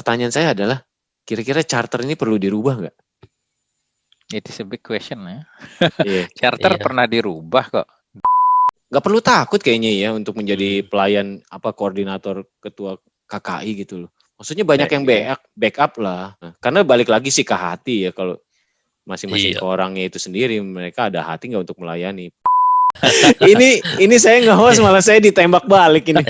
pertanyaan saya adalah, kira-kira charter ini perlu dirubah nggak? It is a big question ya. Iya. Charter Iya. pernah dirubah kok. Nggak perlu takut kayaknya ya untuk menjadi Hmm. pelayan koordinator ketua KKI gitu loh. Maksudnya banyak yang Iya. backup lah. Nah, karena balik lagi sih ke hati ya, kalau masing-masing Iya. ke orangnya itu sendiri, mereka ada hati nggak untuk melayani. ini saya nge-host malah saya ditembak balik ini.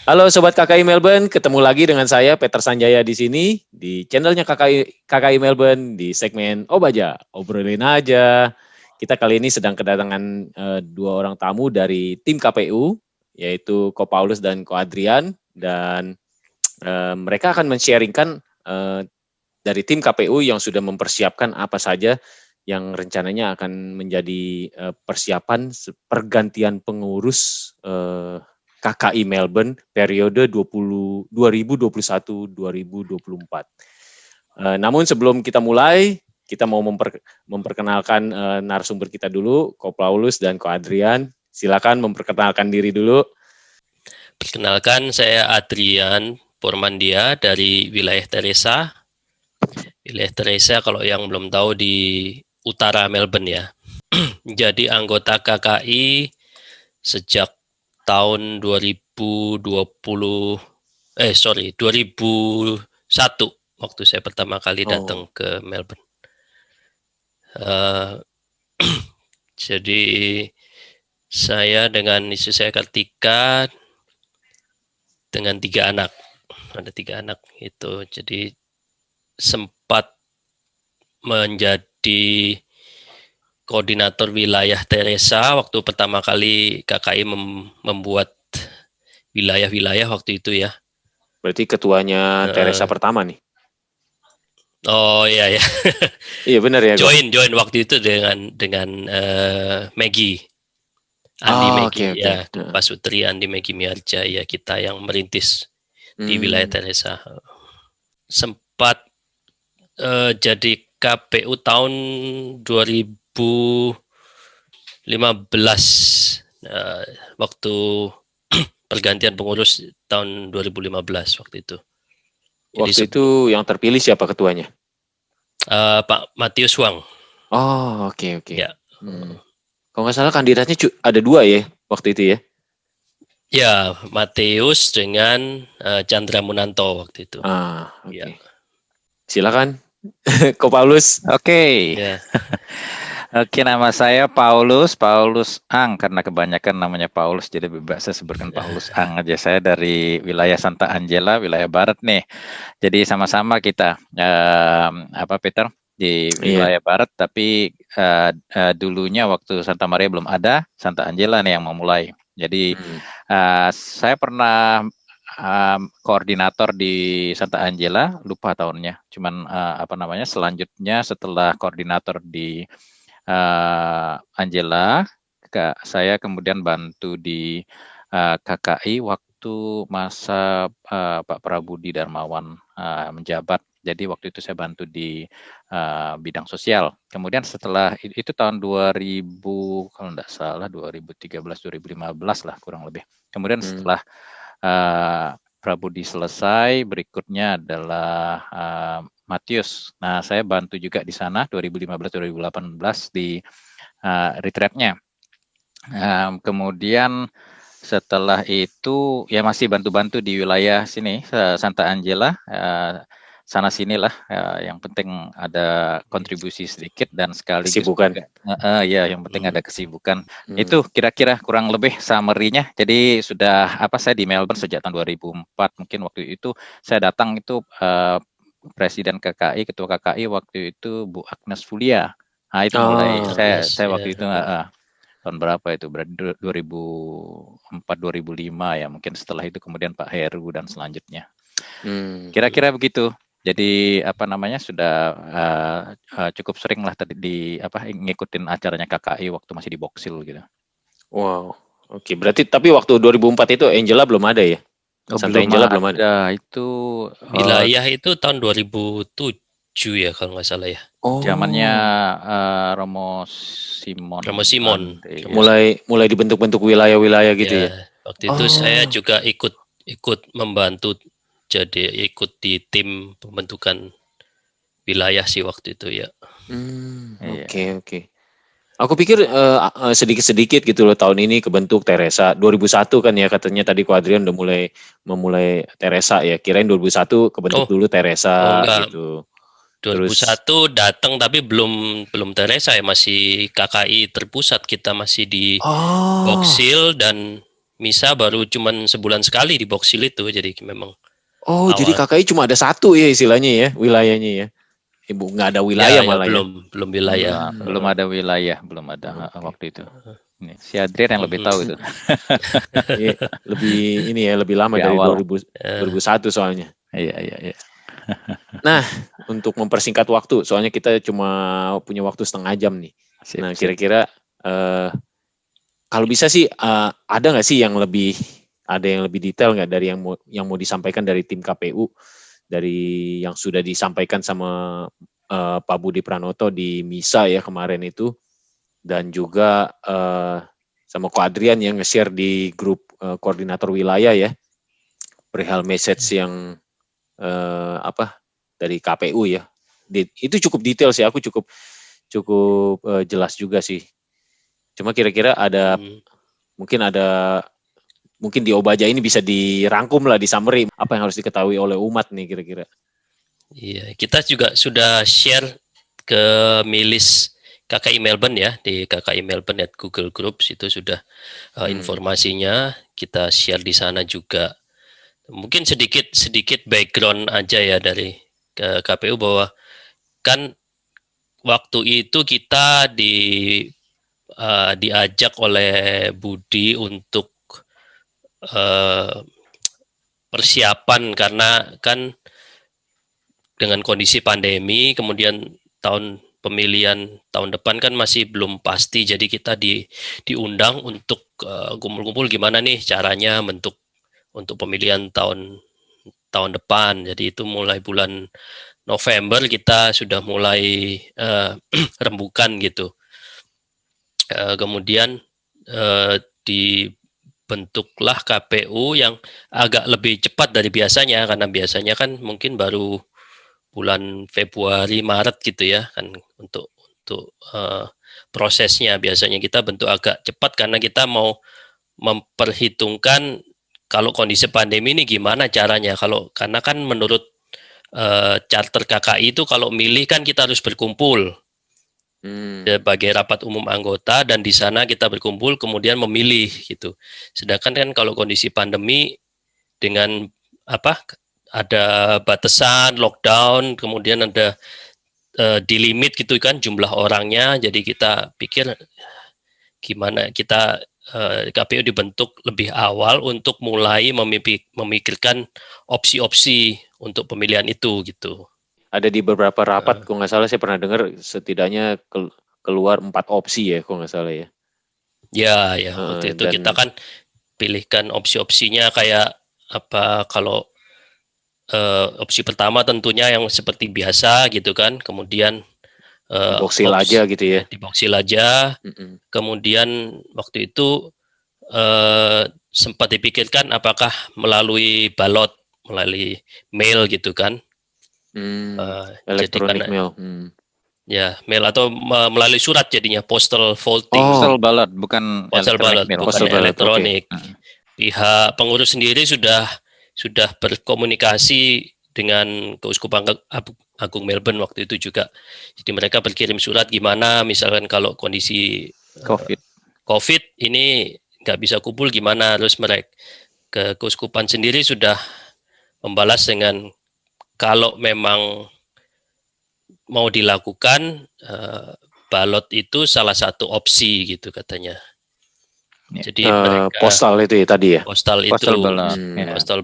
Halo Sobat KKI Melbourne, ketemu lagi dengan saya Peter Sanjaya di sini di channelnya KKI Melbourne di segmen Obaja, obrolin aja. Kita kali ini sedang kedatangan dua orang tamu dari tim KPU, yaitu Ko Paulus dan Ko Adrian, dan mereka akan men-sharingkan dari tim KPU yang sudah mempersiapkan apa saja yang rencananya akan menjadi persiapan pergantian pengurus KKI Melbourne periode 2021-2024. Namun sebelum kita mulai, kita mau memperkenalkan narasumber kita dulu, Ko Paulus dan Ko Adrian. Silakan memperkenalkan diri dulu. Perkenalkan, saya Adrian Pormandia dari wilayah Teresa. Wilayah Teresa kalau yang belum tahu di utara Melbourne ya. Jadi anggota KKI sejak tahun 2001 waktu saya pertama kali datang ke Melbourne. Jadi saya dengan istri saya Kartika dengan 3 anak, ada 3 anak itu. Jadi sempat menjadi koordinator wilayah Teresa waktu pertama kali KKI membuat wilayah-wilayah waktu itu ya. Berarti ketuanya Teresa pertama nih. Oh iya ya. Iya benar ya. Join waktu itu dengan Maggie. Andi Maggie ya, Pak Sutri, Andi Maggie Miarja ya, kita yang merintis di wilayah Teresa. Sempat jadi KPU tahun 2015 waktu pergantian pengurus tahun 2015 waktu itu. Waktu itu yang terpilih siapa ketuanya? Pak Matius Wang. Oh oke. Ya. Kalau nggak salah kandidatnya ada 2 ya waktu itu ya? Ya, Matius dengan Chandra Munanto waktu itu. Oke. Ya. Silakan, Ko Paulus. Oke. Ya. Oke, nama saya Paulus Ang, karena kebanyakan namanya Paulus, jadi saya sebutkan Paulus Ang aja. Saya dari wilayah Santa Angela, wilayah barat nih. Jadi sama-sama kita, Peter, di wilayah barat, tapi dulunya waktu Santa Maria belum ada, Santa Angela nih yang memulai. Jadi saya pernah koordinator di Santa Angela, lupa tahunnya. Cuman selanjutnya setelah koordinator di Angela, saya kemudian bantu di KKI waktu masa Pak Prabudi Darmawan menjabat. Jadi waktu itu saya bantu di bidang sosial. Kemudian setelah itu tahun 2000, kalau tidak salah 2013-2015 lah kurang lebih. Kemudian setelah Prabudi selesai, berikutnya adalah Matius. Nah, saya bantu juga di sana 2015-2018 di retreatnya. Kemudian setelah itu ya masih bantu-bantu di wilayah sini Santa Angela, sana sinilah. Yang penting ada kontribusi sedikit dan sekaligus kesibukan. Yang penting ada kesibukan. Itu kira-kira kurang lebih summary-nya. Jadi sudah saya di Melbourne sejak tahun 2004. Mungkin waktu itu saya datang itu Presiden KKI, Ketua KKI waktu itu Bu Agnes Fulia. Nah, itu mulai saya waktu itu tahun berapa itu? Berarti 2004-2005 ya. Mungkin setelah itu kemudian Pak Heru dan selanjutnya. Kira-kira begitu. Jadi sudah cukup sering lah tadi ngikutin acaranya KKI waktu masih di Boxhill gitu. Wow. Oke, berarti tapi waktu 2004 itu Angela belum ada ya? Santa Angela belum ada. Itu wilayah itu tahun 2007. ya kalau nggak salah ya. Oh. Zamannya Romo Simon. Romo Simon. Iya. Mulai dibentuk-bentuk wilayah-wilayah gitu ya. Waktu itu saya juga ikut membantu, jadi ikut di tim pembentukan wilayah sih waktu itu ya. Oke. Aku pikir sedikit-sedikit gitu loh tahun ini kebentuk Teresa. 2001 kan ya katanya tadi Ko Adrian udah memulai Teresa ya. Kirain 2001 kebentuk dulu Teresa gitu. 2001 datang tapi belum Teresa ya, masih KKI terpusat, kita masih di Boksil dan misa baru cuman sebulan sekali di Boksil itu, jadi memang. Jadi KKI cuma ada satu ya istilahnya ya, wilayahnya ya. Ibu nggak ada wilayah malah ya. Belum wilayah. Belum ada wilayah, belum ada waktu itu. Ini, si Adrian yang lebih tahu itu. lebih lama dari 2001 soalnya. Iya. Nah, untuk mempersingkat waktu, soalnya kita cuma punya waktu setengah jam nih. Nah, kira-kira kalau bisa sih ada nggak sih yang lebih detail nggak dari yang mau disampaikan dari tim KPU, dari yang sudah disampaikan sama Pak Budi Pranoto di misa ya kemarin itu, dan juga sama Ko Adrian yang nge-share di grup koordinator wilayah ya, perihal message yang dari KPU ya. Itu cukup detail sih, aku cukup jelas juga sih. Cuma kira-kira mungkin di Obaja ini bisa dirangkum lah, di summary apa yang harus diketahui oleh umat nih kira-kira. Iya, kita juga sudah share ke milis KKI Melbourne ya, di KKI Melbourne at Google Groups itu sudah informasinya kita share di sana juga. Mungkin sedikit background aja ya dari KPU, bahwa kan waktu itu kita diajak oleh Budi untuk persiapan, karena kan dengan kondisi pandemi, kemudian pemilihan tahun depan kan masih belum pasti, jadi kita diundang untuk kumpul-kumpul gimana nih caranya untuk pemilihan tahun depan. Jadi itu mulai bulan November kita sudah mulai rembukan gitu. Kemudian dibentuklah KPU yang agak lebih cepat dari biasanya, karena biasanya kan mungkin baru bulan Februari Maret gitu ya kan untuk prosesnya. Biasanya kita bentuk agak cepat karena kita mau memperhitungkan kalau kondisi pandemi ini gimana caranya. Karena kan menurut charter KKI itu kalau milih kan kita harus berkumpul sebagai rapat umum anggota, dan di sana kita berkumpul kemudian memilih gitu. Sedangkan kan kalau kondisi pandemi dengan ada batasan lockdown, kemudian ada di limit gitu kan jumlah orangnya, jadi kita pikir gimana kita KPU dibentuk lebih awal untuk mulai memikirkan opsi-opsi untuk pemilihan itu gitu. Ada di beberapa rapat, kok nggak salah saya pernah dengar setidaknya keluar 4 opsi ya, kok nggak salah ya. Ya, waktu itu kita kan pilihkan opsi-opsinya kayak apa. Kalau opsi pertama tentunya yang seperti biasa gitu kan, kemudian Boksil aja gitu ya. Di Boksil aja. Kemudian waktu itu sempat dipikirkan apakah melalui balot, melalui mail gitu kan. Electronic mail. Ya, mail atau melalui surat, jadinya postal voting. Postal ballot, bukan postal ballot, bukan elektronik. Okay. Pihak pengurus sendiri sudah berkomunikasi dengan Keuskupan Agung Melbourne waktu itu juga. Jadi mereka berkirim surat gimana misalkan kalau kondisi COVID ini nggak bisa kumpul gimana. Terus mereka Keuskupan sendiri sudah membalas dengan kalau memang mau dilakukan balot itu salah satu opsi gitu katanya. Jadi mereka postal itu ya tadi ya. Postal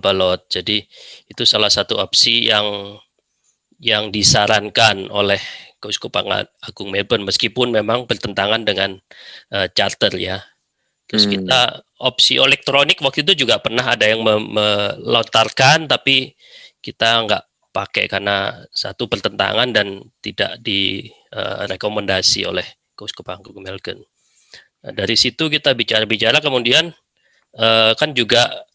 ballot. Jadi itu salah satu opsi yang disarankan oleh Keuskupan Agung Melbourne, meskipun memang bertentangan dengan charter ya. Terus kita opsi elektronik waktu itu juga pernah ada yang melontarkan, tapi kita pakai karena satu pertentangan dan tidak direkomendasi oleh Keuskupan Agung Melbourne. Nah, dari situ kita bicara-bicara, kemudian kan juga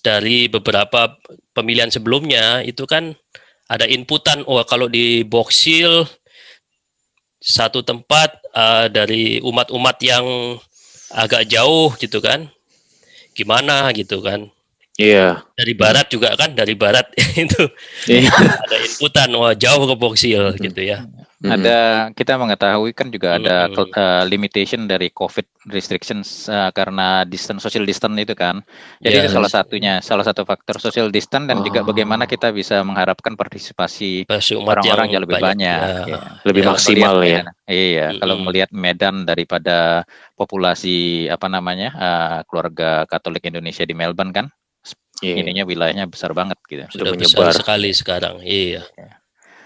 dari beberapa pemilihan sebelumnya itu kan ada inputan, kalau di Box Hill satu tempat dari umat-umat yang agak jauh gitu kan, gimana gitu kan. Iya. Dari barat juga kan, dari barat itu ada inputan, jauh ke Box Hill gitu ya. Ada, kita mengetahui kan juga ada limitation dari COVID restrictions karena social distance itu kan. Jadi itu salah satu faktor social distance, dan juga bagaimana kita bisa mengharapkan partisipasi orang-orang yang lebih banyak, lebih maksimal ya. Iya, kalau melihat Medan daripada populasi keluarga Katolik Indonesia di Melbourne kan, ininya wilayahnya besar banget gitu. Sudah menyebar sekali sekarang. Iya.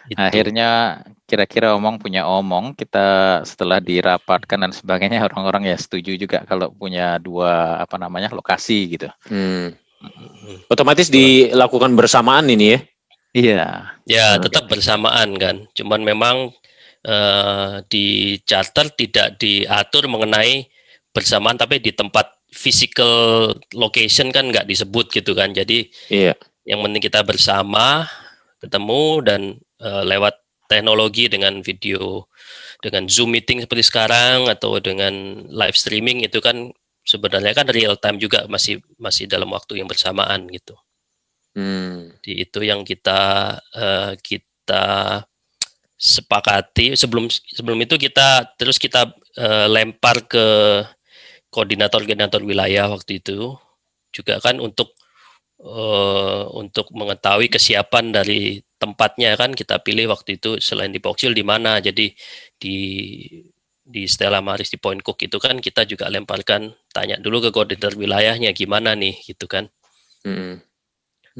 Itu. Akhirnya kira-kira punya omong, kita setelah dirapatkan dan sebagainya, orang-orang ya setuju juga kalau punya dua lokasi gitu. Otomatis dilakukan bersamaan ini ya? Iya. Ya, tetap bersamaan kan. Cuman memang di charter tidak diatur mengenai bersamaan, tapi di tempat physical location kan nggak disebut gitu kan. Jadi yang penting kita bersama ketemu, dan lewat teknologi dengan video, dengan Zoom meeting seperti sekarang atau dengan live streaming, itu kan sebenarnya kan real time juga, masih dalam waktu yang bersamaan gitu. Jadi itu yang kita sepakati. Sebelum itu kita lempar ke koordinator wilayah waktu itu juga kan, untuk mengetahui kesiapan dari tempatnya kan. Kita pilih waktu itu selain di Box Hill di mana, jadi di Stella Maris di Point Cook itu kan kita juga lemparkan, tanya dulu ke koordinator wilayahnya gimana nih gitu kan.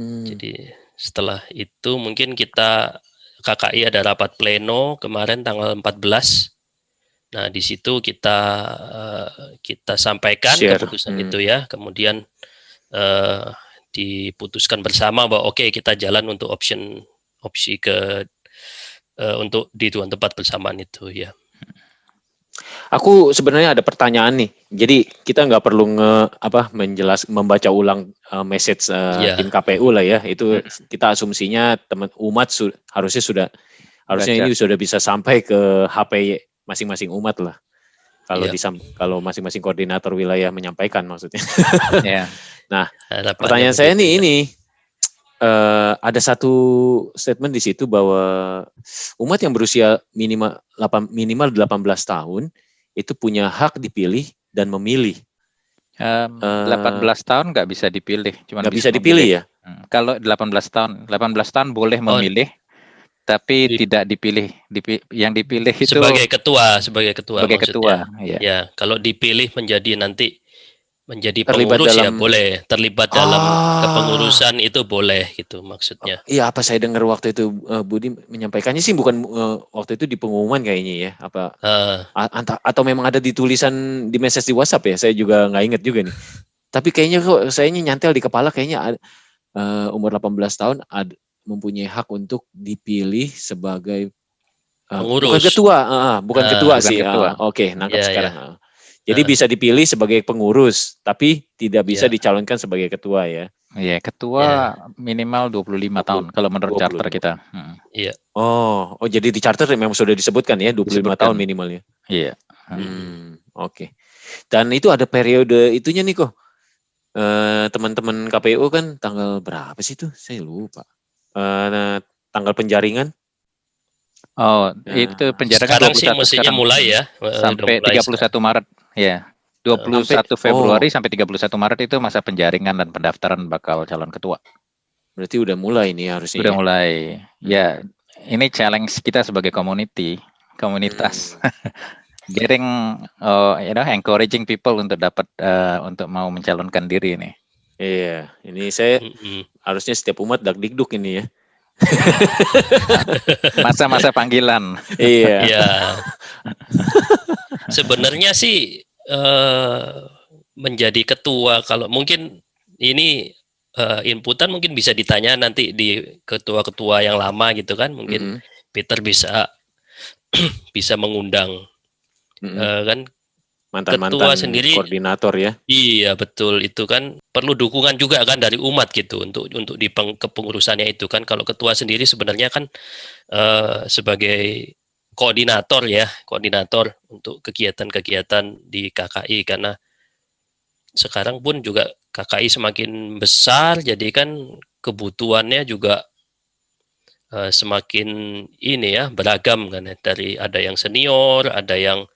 Jadi setelah itu mungkin KKI ada rapat pleno kemarin tanggal 14. Nah, di situ kita sampaikan keputusan itu ya. Kemudian diputuskan bersama bahwa kita jalan untuk opsi untuk di dua tempat bersamaan itu ya. Aku sebenarnya ada pertanyaan nih. Jadi kita nggak perlu membaca ulang message tim KPU lah ya. Itu kita asumsinya teman umat harusnya ini sudah bisa sampai ke HP masing-masing umat lah. Kalau masing-masing koordinator wilayah menyampaikan maksudnya. Nah, pertanyaan saya ini ada satu statement di situ bahwa umat yang berusia minimal 18 tahun itu punya hak dipilih dan memilih. 18 tahun nggak bisa dipilih, nggak bisa dipilih ya. Kalau 18 tahun boleh memilih, tapi tidak dipilih. Yang dipilih itu sebagai ketua ya. Kalau dipilih menjadi pengurus boleh, terlibat dalam kepengurusan itu boleh gitu maksudnya. Iya, apa saya dengar waktu itu Budi menyampaikannya sih bukan waktu itu di pengumuman kayaknya ya, atau memang ada di tulisan di message di WhatsApp ya, saya juga nggak inget juga nih. Tapi kayaknya kok sayanya nyantel di kepala, kayaknya umur 18 tahun mempunyai hak untuk dipilih sebagai pengurus. Bukan ketua sih. Oke, nangkep sekarang. Jadi bisa dipilih sebagai pengurus, tapi tidak bisa dicalonkan sebagai ketua ya. Iya, ketua minimal 25 tahun kalau menurut charter kita. Iya. Oh, jadi di charter memang sudah disebutkan ya 25 tahun minimalnya. Iya. Oke. Dan itu ada periode itunya nih kok. Teman-teman KPU kan tanggal berapa sih itu? Saya lupa. Tanggal penjaringan. Itu penjaringan sekarang sih mestinya mulai ya. Sampai 31 Maret. Ya, 21 Februari sampai 31 Maret itu masa penjaringan dan pendaftaran bakal calon ketua. Berarti udah mulai nih harusnya. Udah mulai. Ya, ini challenge kita sebagai komunitas. Getting, encouraging people untuk untuk mau mencalonkan diri nih. Iya, ini saya harusnya setiap umat dak-dikduk ini ya. Masa-masa panggilan. Iya. Sebenarnya sih menjadi ketua, kalau mungkin ini inputan mungkin bisa ditanya nanti di ketua-ketua yang lama gitu kan, mungkin Peter bisa bisa mengundang kan mantan-mantan ketua sendiri. koordinator ya. Iya betul, itu kan perlu dukungan juga kan dari umat gitu untuk di kepengurusannya itu kan. Kalau ketua sendiri sebenarnya kan sebagai koordinator untuk kegiatan-kegiatan di KKI, karena sekarang pun juga KKI semakin besar, jadi kan kebutuhannya juga semakin ini ya, beragam kan, dari ada yang senior, ada yang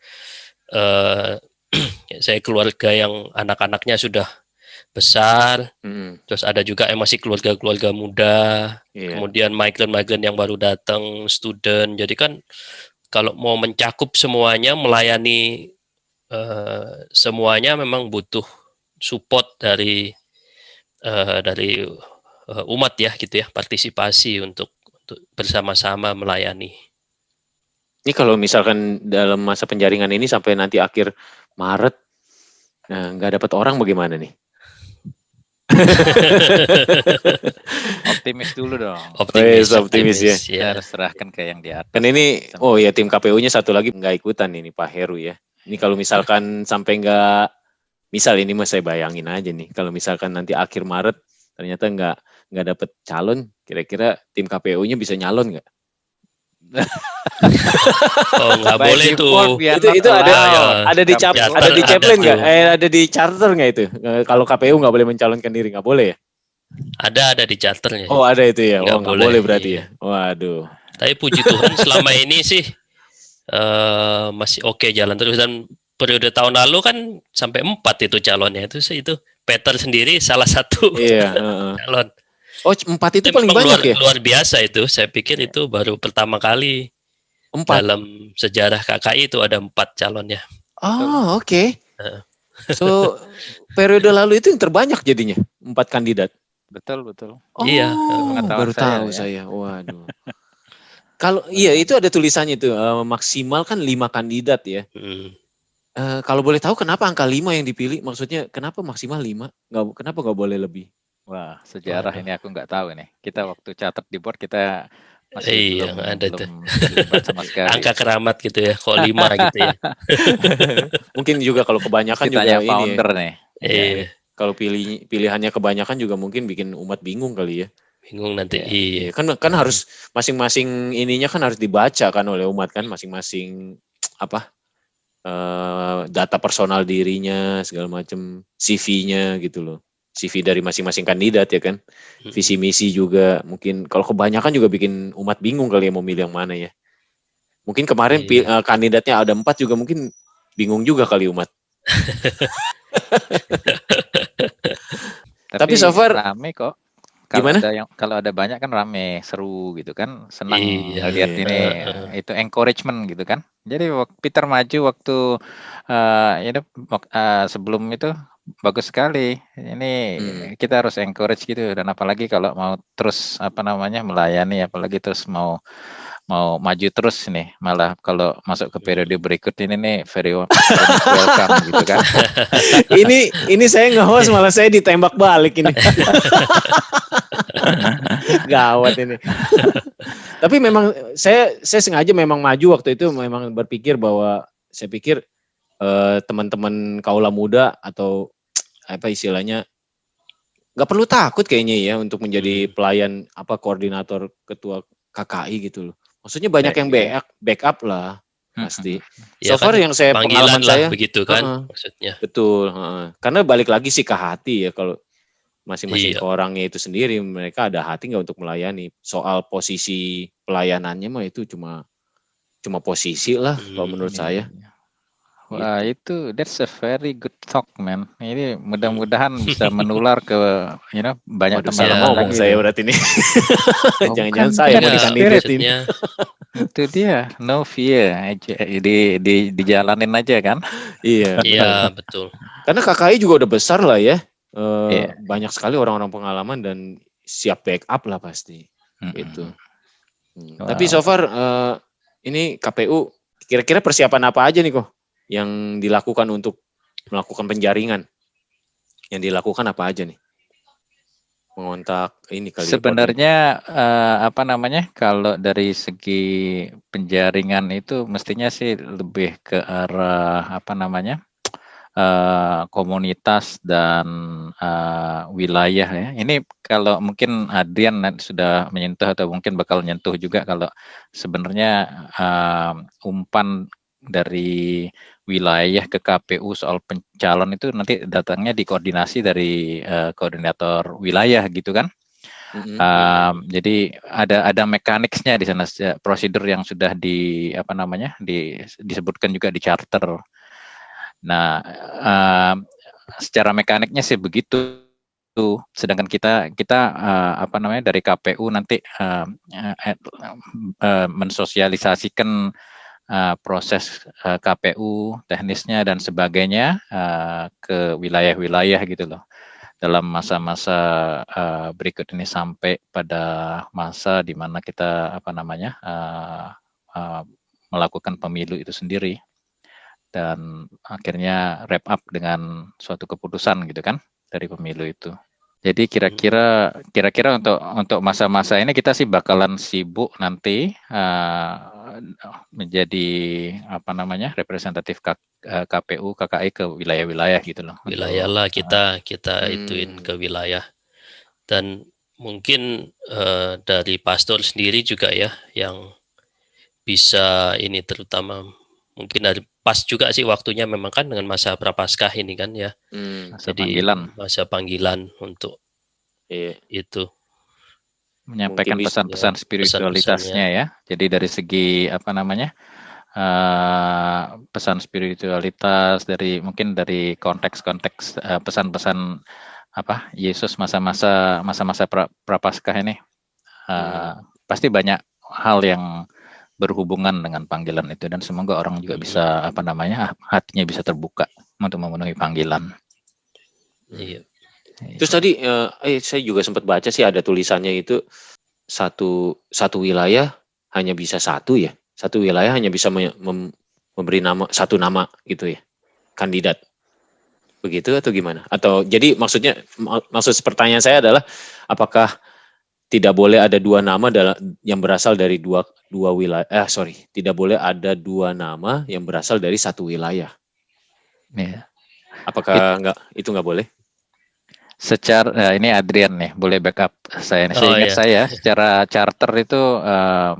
saya keluarga yang anak-anaknya sudah besar, terus ada juga yang masih keluarga-keluarga muda, kemudian migran-migran yang baru datang, student. Jadi kan kalau mau mencakup semuanya, melayani semuanya memang butuh support dari umat ya gitu ya, partisipasi untuk bersama-sama melayani. Ini kalau misalkan dalam masa penjaringan ini sampai nanti akhir Maret, nah nggak dapat orang bagaimana nih? Optimis dulu dong. Optimis ya. Kita harus serahkan ke yang di atas. Kan ini, tim KPU-nya satu lagi nggak ikutan ini Pak Heru ya. Ini kalau misalkan sampai nggak, misal ini mas saya bayangin aja nih, kalau misalkan nanti akhir Maret ternyata nggak dapet calon, kira-kira tim KPU-nya bisa nyalon nggak? Oh nggak boleh tuh. Itu ada di Chaplin nggak? Ada di charter nggak itu? Kalau KPU nggak boleh mencalonkan diri, nggak boleh ya? Ada di charternya. Oh ada itu ya. Nggak boleh berarti ya. Waduh. Tapi puji Tuhan selama ini sih masih oke jalan terus, dan periode tahun lalu kan sampai 4 itu calonnya, itu Peter sendiri salah satu calon. Oh 4 itu paling banyak ya? Luar biasa itu, saya pikir itu baru pertama kali 4 dalam sejarah KKI itu ada 4 calonnya. Oh oke. So periode lalu itu yang terbanyak jadinya 4 kandidat. Betul. Oh, iya. Baru tahu saya. Waduh. Kalau itu ada tulisannya itu maksimal kan 5 kandidat ya. Kalau boleh tahu kenapa angka 5 yang dipilih? Maksudnya kenapa maksimal 5? Kenapa nggak boleh lebih? Wah, sejarah ini aku nggak tahu nih. Kita waktu catat di board kita masih belum sama sekali. Angka keramat gitu ya, kok 5 gitu ya. Mungkin juga kalau kebanyakan kita juga founder ini. Nih. Kalau pilihannya kebanyakan juga mungkin bikin umat bingung kali ya. Bingung nanti. Iya. Kan harus masing-masing ininya kan harus dibaca kan oleh umat kan, masing-masing data personal dirinya segala macam, CV-nya gitu loh. CV dari masing-masing kandidat ya kan. Visi misi juga mungkin kalau kebanyakan juga bikin umat bingung kali ya mau milih yang mana ya. Mungkin kemarin kandidatnya ada 4 juga mungkin bingung juga kali umat. Tapi so far rame kok. Gimana? Kalau ada banyak kan rame, seru gitu kan, senang lihat ini, itu encouragement gitu kan. Jadi Peter maju waktu sebelum itu bagus sekali. Ini kita harus encourage gitu, dan apalagi kalau mau terus melayani, apalagi terus mau maju terus nih, malah kalau masuk ke periode berikut ini nih very welcome gitu kan. ini saya nge-host malah saya ditembak balik ini. Gawat ini. Tapi memang saya sengaja memang maju waktu itu, memang berpikir bahwa saya pikir teman-teman kaula muda atau istilahnya nggak perlu takut kayaknya ya untuk menjadi pelayan koordinator ketua KKI gitu loh. Maksudnya banyak yang backup lah pasti. So far yang saya pengalaman saya begitu kan maksudnya. Betul. Karena balik lagi sih ke hati ya, kalau masing-masing orangnya itu sendiri, mereka ada hati nggak untuk melayani. Soal posisi pelayanannya mah itu cuma posisi lah kalau menurut saya. Wah itu that's a very good talk man. Ini mudah-mudahan bisa menular ke banyak teman-teman ngomong saya berarti ini. Jangan-jangan saya mau dikandidatin. Itu dia, no fear, dijalanin aja kan. Iya betul. Karena KKI juga udah besar lah ya. Banyak sekali orang-orang pengalaman dan siap backup lah pasti. Gitu. Tapi so far ini KPU kira-kira persiapan apa aja nih kok yang dilakukan untuk melakukan penjaringan? Yang dilakukan apa aja nih? mengontak ini kali. Sebenarnya apa namanya, kalau dari segi penjaringan itu mestinya sih lebih ke arah apa namanya, komunitas dan wilayah ya. Ini kalau mungkin Adrian sudah menyentuh atau mungkin bakal menyentuh juga, kalau sebenarnya umpan dari wilayah ke KPU soal pencalon itu nanti datangnya dikoordinasi dari koordinator wilayah gitu kan. Jadi ada mekaniknya di sana, prosedur yang sudah apa namanya, disebutkan juga di charter. Nah, secara mekaniknya sih begitu. Sedangkan kita apa namanya, dari KPU nanti mensosialisasikan proses KPU teknisnya dan sebagainya ke wilayah-wilayah gitu loh. Dalam masa-masa berikut ini sampai pada masa di mana kita apa namanya melakukan pemilu itu sendiri dan akhirnya wrap up dengan suatu keputusan gitu kan dari pemilu itu. Jadi kira-kira untuk masa-masa ini kita sih bakalan sibuk nanti menjadi apa namanya, representatif KPU KKI ke wilayah-wilayah gitu loh. Wilayah lah kita ituin ke wilayah. Dan mungkin dari pastor sendiri juga ya yang bisa ini, terutama mungkin dari pas juga sih waktunya memang kan dengan masa Prapaskah ini kan ya. Jadi masa panggilan untuk itu menyampaikan pesan-pesan spiritualitasnya ya. Jadi dari segi apa namanya, pesan spiritualitas mungkin dari konteks-konteks pesan-pesan apa Yesus masa-masa Prapaskah ini, pasti banyak hal yang berhubungan dengan panggilan itu, dan semoga orang juga bisa apa namanya, hatinya bisa terbuka untuk memenuhi panggilan. Iya. Terus tadi saya juga sempat baca sih ada tulisannya itu satu wilayah hanya bisa satu ya. Satu wilayah hanya bisa memberi satu nama gitu ya, kandidat. Begitu atau gimana? Atau jadi maksud pertanyaan saya adalah apakah tidak boleh ada dua nama yang berasal dari dua wilayah? Tidak boleh ada dua nama yang berasal dari satu wilayah. Ya. Apakah itu nggak boleh? Secara ini Adrian nih, boleh backup saya. Seingat saya secara charter itu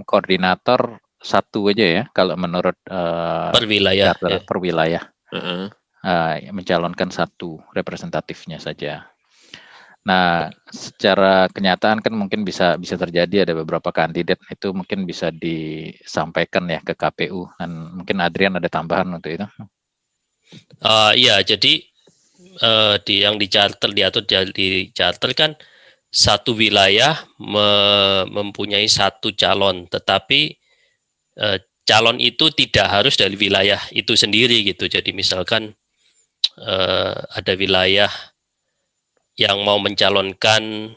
koordinator satu aja ya kalau menurut per wilayah. Charter per wilayah. Mencalonkan satu representatifnya saja. Nah, secara kenyataan kan mungkin bisa terjadi ada beberapa kandidat itu mungkin bisa disampaikan ya ke KPU, dan mungkin Adrian ada tambahan untuk itu. Iya, jadi yang diatur di charter kan satu wilayah mempunyai satu calon, tetapi calon itu tidak harus dari wilayah itu sendiri gitu. Jadi misalkan ada wilayah yang mau mencalonkan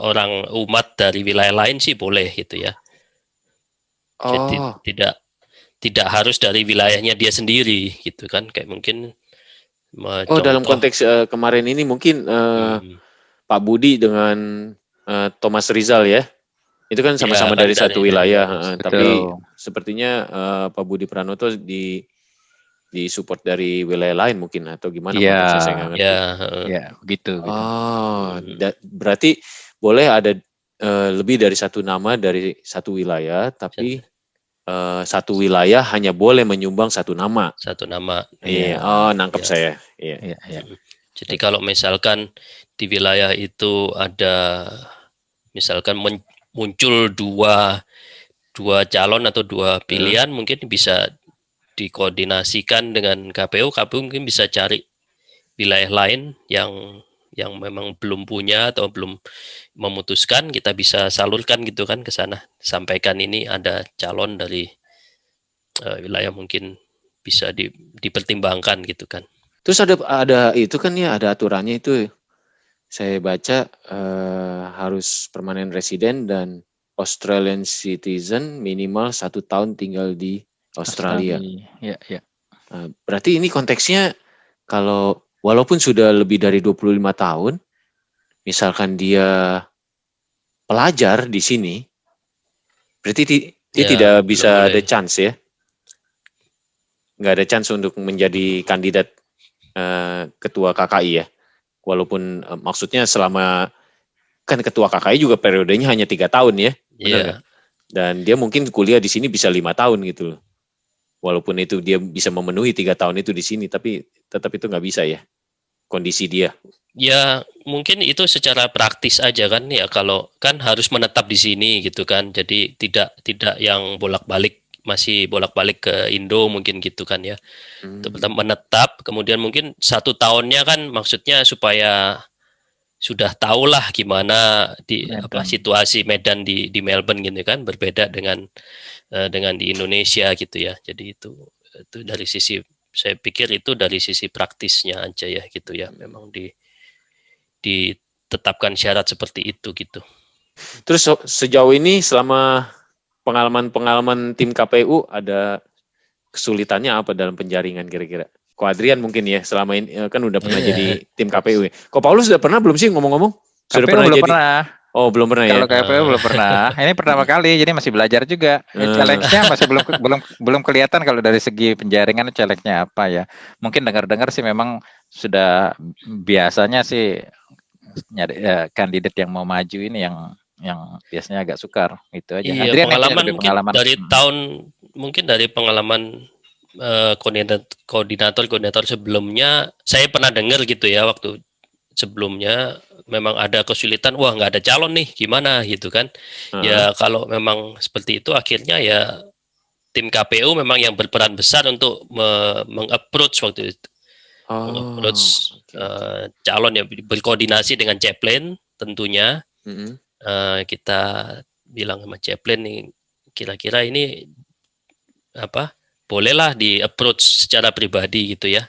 orang umat dari wilayah lain sih boleh gitu ya. Jadi tidak harus dari wilayahnya dia sendiri gitu kan, kayak mungkin dalam konteks kemarin ini mungkin Pak Budi dengan Thomas Rizal ya, itu kan sama-sama dari satu wilayah, tapi sepertinya Pak Budi Pranoto disupport dari wilayah lain mungkin, atau gimana konteksnya saya nggak ngerti. Ya, begitu. Berarti boleh ada lebih dari satu nama dari satu wilayah, tapi satu wilayah hanya boleh menyumbang satu nama. Satu nama. Iya. Nangkep saya. Iya. Jadi kalau misalkan di wilayah itu ada misalkan muncul dua calon atau dua pilihan, mungkin bisa dikoordinasikan dengan KPU mungkin bisa cari wilayah lain yang memang belum punya atau belum memutuskan, kita bisa salurkan gitu kan ke sana, sampaikan ini ada calon dari wilayah, mungkin bisa dipertimbangkan gitu kan. Terus ada itu kan ya, ada aturannya itu saya baca harus permanent resident dan Australian citizen minimal 1 tahun tinggal di Australia. Ya. Berarti ini konteksnya kalau walaupun sudah lebih dari 25 tahun, misalkan dia pelajar di sini, berarti dia Ya, tidak belum bisa boleh. ada chance ya, nggak ada chance untuk menjadi kandidat ketua KKI ya, walaupun maksudnya selama kan ketua KKI juga periodenya hanya 3 tahun ya, benar Iya. nggak? Dan dia mungkin kuliah di sini bisa 5 tahun gitu loh. Walaupun itu dia bisa memenuhi 3 tahun itu di sini, tapi tetap itu nggak bisa ya, kondisi dia. Ya, mungkin itu secara praktis aja kan ya, kalau kan harus menetap di sini gitu kan. Jadi tidak yang bolak-balik, masih bolak-balik ke Indo mungkin gitu kan ya. Tetap menetap, kemudian mungkin 1 tahunnya kan maksudnya supaya sudah tahulah gimana di Medan. situasi Medan di Melbourne gitu kan, berbeda dengan di Indonesia gitu ya. Jadi itu dari sisi, saya pikir itu dari sisi praktisnya aja ya gitu ya. Memang ditetapkan syarat seperti itu gitu. Terus sejauh ini selama pengalaman-pengalaman tim KPU ada kesulitannya apa dalam penjaringan kira-kira? Ko Adrian mungkin ya selama ini kan udah pernah Iya. jadi tim KPU ya. Ko Paulus sudah pernah belum sih ngomong-ngomong? Sudah KPU pernah belum jadi? pernah. Oh belum pernah ya. Kalau KPU belum pernah. Ini pertama kali, jadi masih belajar juga. Challenge-nya masih belum kelihatan kalau dari segi penjaringan challenge-nya apa ya. Mungkin dengar-dengar sih memang sudah biasanya sih nyari kandidat yang mau maju ini yang biasanya agak sukar, itu aja. Iya, Adrian yang punya pengalaman lebih mungkin pengalaman. dari pengalaman koordinator sebelumnya, saya pernah dengar gitu ya, waktu sebelumnya memang ada kesulitan, wah nggak ada calon nih, gimana gitu kan. Ya kalau memang seperti itu, akhirnya ya tim KPU memang yang berperan besar untuk meng-approach waktu itu. Meng-approach calon, ya berkoordinasi dengan Chaplain tentunya. Kita bilang sama Chaplain nih, kira-kira ini bolehlah di approach secara pribadi gitu ya.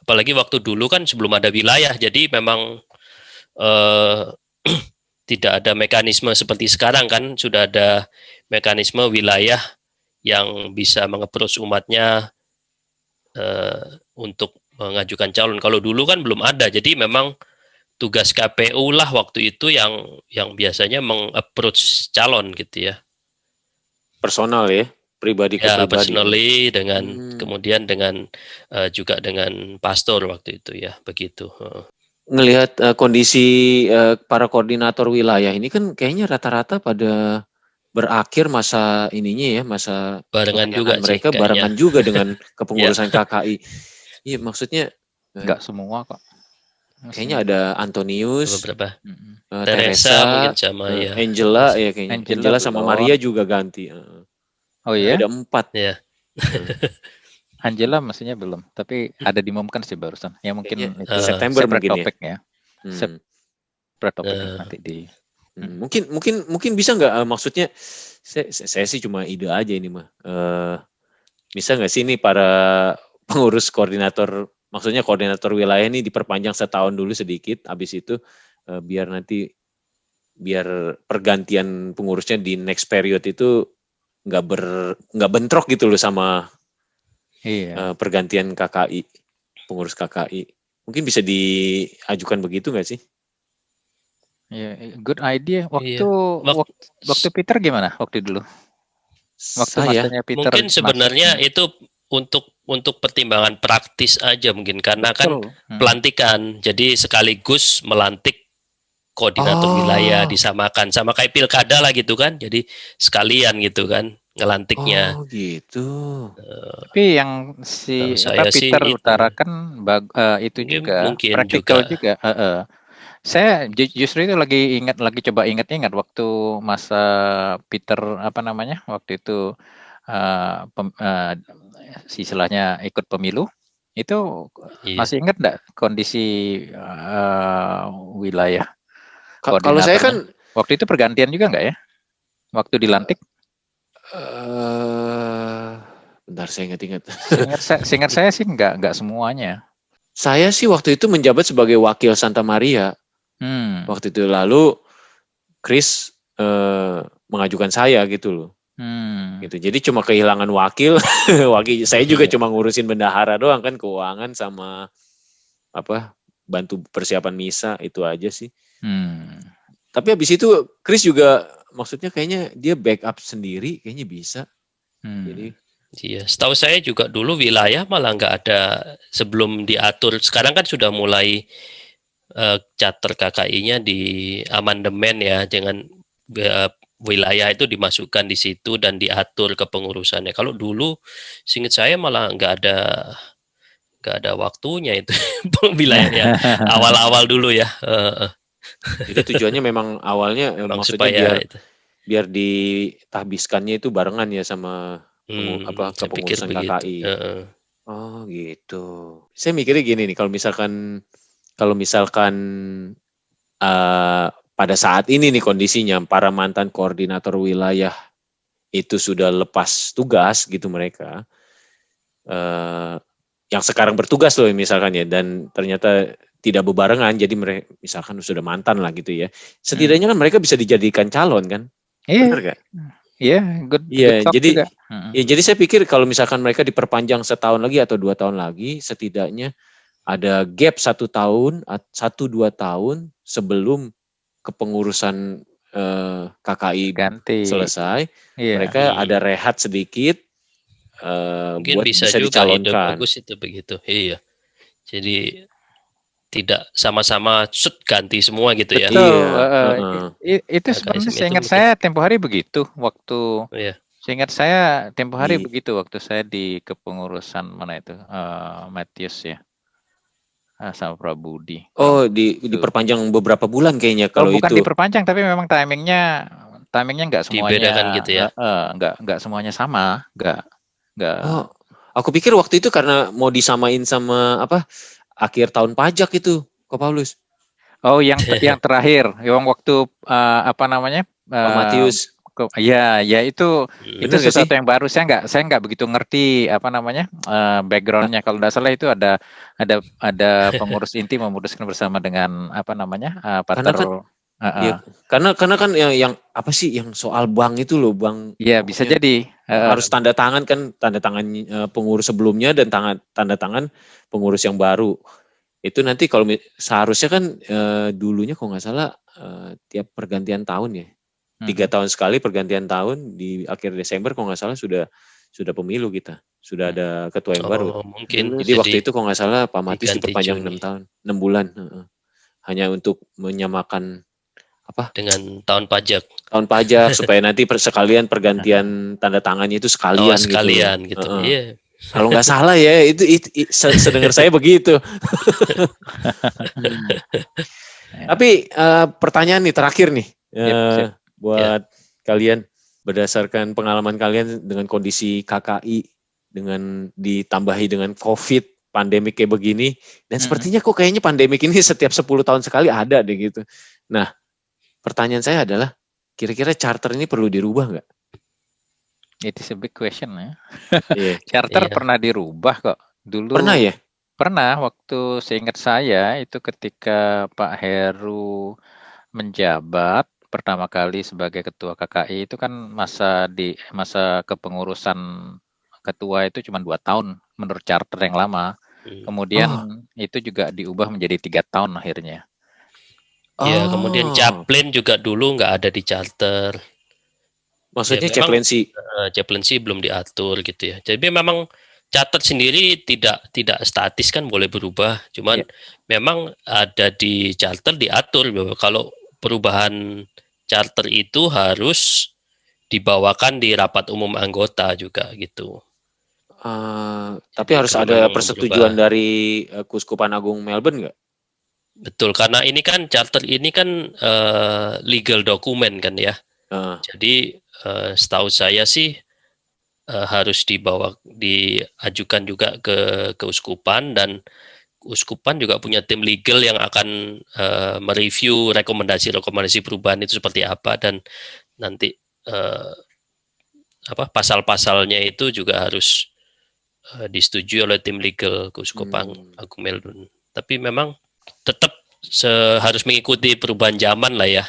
Apalagi waktu dulu kan sebelum ada wilayah, jadi memang tidak ada mekanisme seperti sekarang kan, sudah ada mekanisme wilayah yang bisa mengapproach umatnya untuk mengajukan calon. Kalau dulu kan belum ada, jadi memang tugas KPU lah waktu itu yang biasanya mengapproach calon gitu ya. Personal ya, pribadi ke Ya, pribadi. personally kemudian dengan juga dengan pastor waktu itu ya, begitu. Ngelihat kondisi para koordinator wilayah ini kan kayaknya rata-rata pada berakhir masa ininya ya, masa Barengan juga mereka sih, barengan juga dengan kepengurusan KKI. Iya, maksudnya Enggak semua kok. kayaknya ada Antonius, beberapa. Teresa, Teresa mungkin sama ya. Angela ya kayaknya. Angela sama belum. Maria juga ganti. Oh iya? Ada 4. Ya. Angela mestinya belum, tapi ada diumumkan sih barusan. Ya mungkin itu September mungkin topik ya. Separate topik nanti di. Mungkin bisa nggak maksudnya saya sih cuma ide aja ini mah. Bisa nggak sih ini para pengurus koordinator, maksudnya koordinator wilayah ini diperpanjang setahun dulu sedikit, habis itu biar pergantian pengurusnya di next period itu nggak bentrok gitu loh sama pergantian KKI, pengurus KKI. Mungkin bisa diajukan begitu nggak sih? Ya, good idea. Waktu Peter gimana waktu dulu? Waktu masanya Peter mungkin sebenarnya itu untuk pertimbangan praktis aja mungkin, karena kan pelantikan, jadi sekaligus melantik koordinator wilayah, disamakan sama kayak pilkada lah gitu kan, jadi sekalian gitu kan ngelantiknya. Oh gitu. Tapi yang Peter utarakan itu juga praktikal juga. Saya justru itu lagi coba ingat waktu masa Peter waktu itu istilahnya ikut pemilu itu, masih ingat enggak kondisi wilayah? Kalau saya kan waktu itu pergantian juga enggak ya? Waktu dilantik? Bentar saya ingat-ingat. Seingat saya sih enggak semuanya. Saya sih waktu itu menjabat sebagai wakil Santa Maria. Waktu itu lalu Chris mengajukan saya gitu loh. Gitu. Jadi cuma kehilangan wakil saya juga cuma ngurusin bendahara doang kan, keuangan sama bantu persiapan misa, itu aja sih. Tapi habis itu Chris juga maksudnya kayaknya dia backup sendiri, kayaknya bisa. Jadi iya, setahu saya juga dulu wilayah malah nggak ada sebelum diatur. Sekarang kan sudah mulai charter KKI-nya di amandemen ya, dengan wilayah itu dimasukkan di situ dan diatur kepengurusannya. Kalau dulu, seingat saya malah nggak ada waktunya itu wilayahnya awal-awal dulu ya. Jadi tujuannya memang awalnya maksudnya supaya biar ditahbiskannya itu barengan ya sama saya pikir kepengurusan begitu. KKI. Oh gitu. Saya mikirnya gini nih, kalau misalkan pada saat ini nih kondisinya para mantan koordinator wilayah itu sudah lepas tugas gitu mereka, yang sekarang bertugas loh misalkan ya, dan ternyata tidak bebarengan, jadi mereka misalkan sudah mantan lah gitu ya, setidaknya kan mereka bisa dijadikan calon kan, benar gak? Iya, good jadi juga. Ya, jadi saya pikir kalau misalkan mereka diperpanjang setahun lagi atau 2 tahun lagi, setidaknya ada gap 1 tahun, 1-2 tahun sebelum kepengurusan KKI ganti selesai, mereka ada rehat sedikit, mungkin buat bisa juga ide bagus itu begitu. Iya, jadi tidak sama-sama ganti semua gitu ya. Itu sebenarnya seingat saya tempo hari begitu waktu. Seingat saya tempo hari begitu waktu saya di kepengurusan mana itu Matius ya, sama Prabudi. Oh, diperpanjang beberapa bulan kayaknya kalau bukan itu. Diperpanjang, tapi memang timingnya nggak semuanya dibedakan gitu ya. Nggak semuanya sama, nggak. Oh, aku pikir waktu itu karena mau disamain sama akhir tahun pajak itu, Ko Paulus. Oh, yang terakhir, yang waktu Pak Matius. Ya itu sesuatu yang baru. Saya nggak begitu ngerti backgroundnya. Kalau tidak salah itu ada pengurus inti memutuskan bersama dengan Pater. Karena kan yang apa sih yang soal bank itu loh, Bang. Iya, bisa jadi harus tanda tangan pengurus sebelumnya dan tanda tangan pengurus yang baru. Itu nanti kalau seharusnya kan dulunya kalau nggak salah tiap pergantian tahun ya. 3 tahun sekali pergantian tahun, di akhir Desember kalau nggak salah sudah pemilu kita. Sudah ada ketua yang baru. Mungkin. Jadi waktu itu kalau nggak salah Pak Matius diperpanjang 6 tahun, 6 bulan. Hanya untuk menyamakan dengan tahun pajak. Tahun pajak supaya nanti sekalian pergantian tanda tangannya itu sekalian gitu. Iya. Kalau nggak salah ya itu sedengar saya begitu. Tapi pertanyaan nih terakhir nih buat kalian, berdasarkan pengalaman kalian dengan kondisi KKI, dengan ditambahi dengan COVID, pandemik kayak begini, dan sepertinya kok kayaknya pandemik ini setiap 10 tahun sekali ada deh gitu. Nah, pertanyaan saya adalah, kira-kira charter ini perlu dirubah nggak? It is a big question ya. Charter pernah dirubah kok. Dulu pernah ya? Pernah, waktu seingat saya itu ketika Pak Heru menjabat pertama kali sebagai ketua KKI, itu kan masa kepengurusan ketua itu cuma 2 tahun menurut charter yang lama. Kemudian itu juga diubah menjadi 3 tahun akhirnya. Ya, kemudian chaplain juga dulu nggak ada di charter. Maksudnya ya, chaplaincy belum diatur gitu ya. Jadi memang charter sendiri tidak statis kan, boleh berubah. Cuman memang ada di charter diatur bahwa kalau perubahan charter itu harus dibawakan di rapat umum anggota juga gitu. Tapi harus ada persetujuan dari Keuskupan Agung Melbourne nggak? Betul, karena ini kan charter ini kan legal dokumen kan ya. Jadi setahu saya sih harus diajukan juga ke keuskupan, dan keuskupan juga punya tim legal yang akan mereview rekomendasi perubahan itu seperti apa, dan nanti pasal-pasalnya itu juga harus disetujui oleh tim legal keuskupan Agung Melbourne. Tapi memang tetap harus mengikuti perubahan zaman lah ya.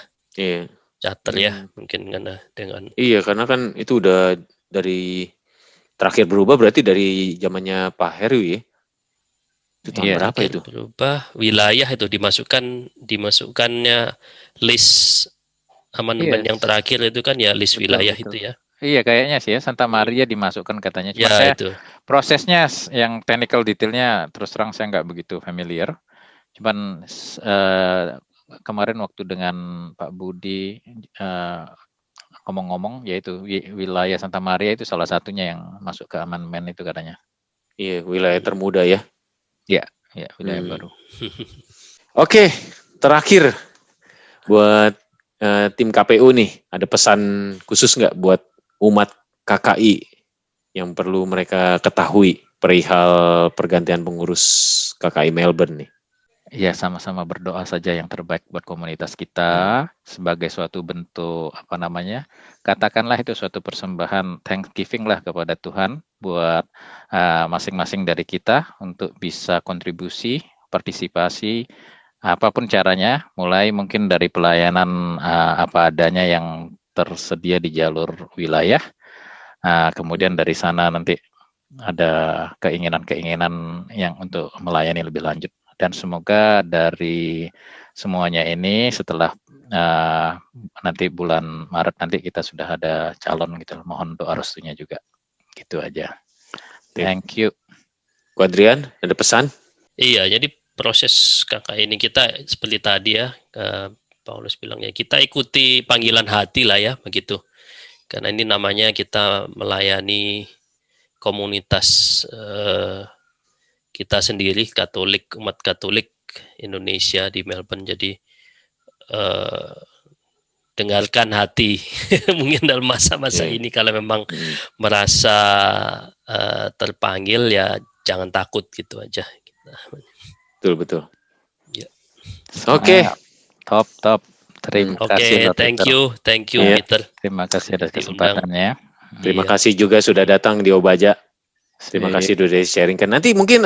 Charter ya, mungkin dengan karena kan itu udah dari terakhir berubah berarti dari zamannya Pak Heru ya. Itu tahun berapa terakhir itu? berubah wilayah itu dimasukkannya list amandemen yang terakhir itu kan ya list Betul, wilayah betul. itu ya. Iya, kayaknya sih ya Santa Maria dimasukkan katanya. Cuma Ya saya itu. prosesnya yang technical detailnya terus terang saya nggak begitu familiar. Cuman kemarin waktu dengan Pak Budi ngomong-ngomong, yaitu wilayah Santa Maria itu salah satunya yang masuk ke amandemen itu katanya. Iya, wilayah termuda ya. Ya, wilayah baru. Oke, terakhir buat tim KPU nih, ada pesan khusus nggak buat umat KKI yang perlu mereka ketahui perihal pergantian pengurus KKI Melbourne nih? Ya, sama-sama berdoa saja yang terbaik buat komunitas kita sebagai suatu bentuk katakanlah itu suatu persembahan thanksgiving lah kepada Tuhan buat masing-masing dari kita untuk bisa kontribusi, partisipasi apapun caranya, mulai mungkin dari pelayanan apa adanya yang tersedia di jalur wilayah. Kemudian dari sana nanti ada keinginan-keinginan yang untuk melayani lebih lanjut. Dan semoga dari semuanya ini setelah nanti bulan Maret nanti kita sudah ada calon gitu. Mohon doa restunya juga. Gitu aja. Thank you. Ko Adrian, ada pesan? Iya, jadi proses kakak ini kita seperti tadi ya, Paulus bilang ya, kita ikuti panggilan hati lah ya, begitu. Karena ini namanya kita melayani komunitas kita sendiri, Katolik, umat Katolik Indonesia di Melbourne. Jadi dengarkan hati mungkin dalam masa-masa ini kalau memang merasa terpanggil ya jangan takut gitu aja. Betul. Ya. Oke. Top. Terima kasih. Thank you Peter. Terima kasih atas kesempatannya. Terima kasih juga sudah datang di Obaja. Terima kasih sudah sharingkan. Nanti mungkin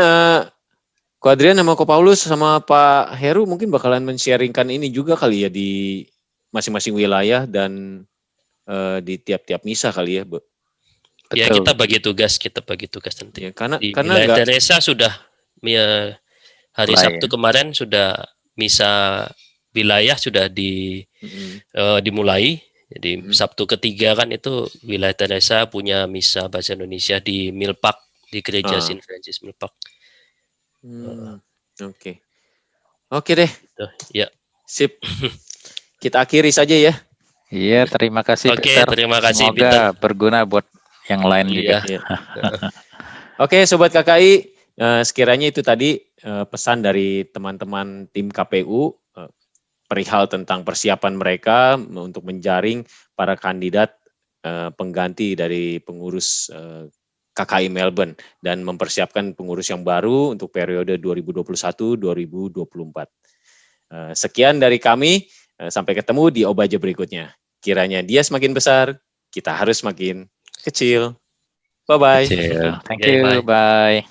Ko Adrian sama Ko Paulus sama Pak Heru mungkin bakalan men-sharingkan ini juga kali ya di masing-masing wilayah dan di tiap-tiap misa kali ya, Bu. Ya, kita bagi tugas nanti. Ya, karena wilayah Teresa sudah hari Sabtu kemarin sudah misa wilayah sudah dimulai. Jadi Sabtu ketiga kan itu wilayah Teresa punya misa bahasa Indonesia di Milpak, di gereja Saint Francis Milpak. Oke deh. Ya. Sip. Kita akhiri saja ya. Iya, terima kasih Peter. Terima kasih Semoga Peter. Berguna buat yang lain juga. Oke, Sobat KKI, sekiranya itu tadi pesan dari teman-teman tim KPU perihal tentang persiapan mereka untuk menjaring para kandidat pengganti dari pengurus KKI Melbourne dan mempersiapkan pengurus yang baru untuk periode 2021-2024. Sekian dari kami, sampai ketemu di Obaja berikutnya. Kiranya dia semakin besar, kita harus semakin kecil. Bye-bye. Thank you, bye.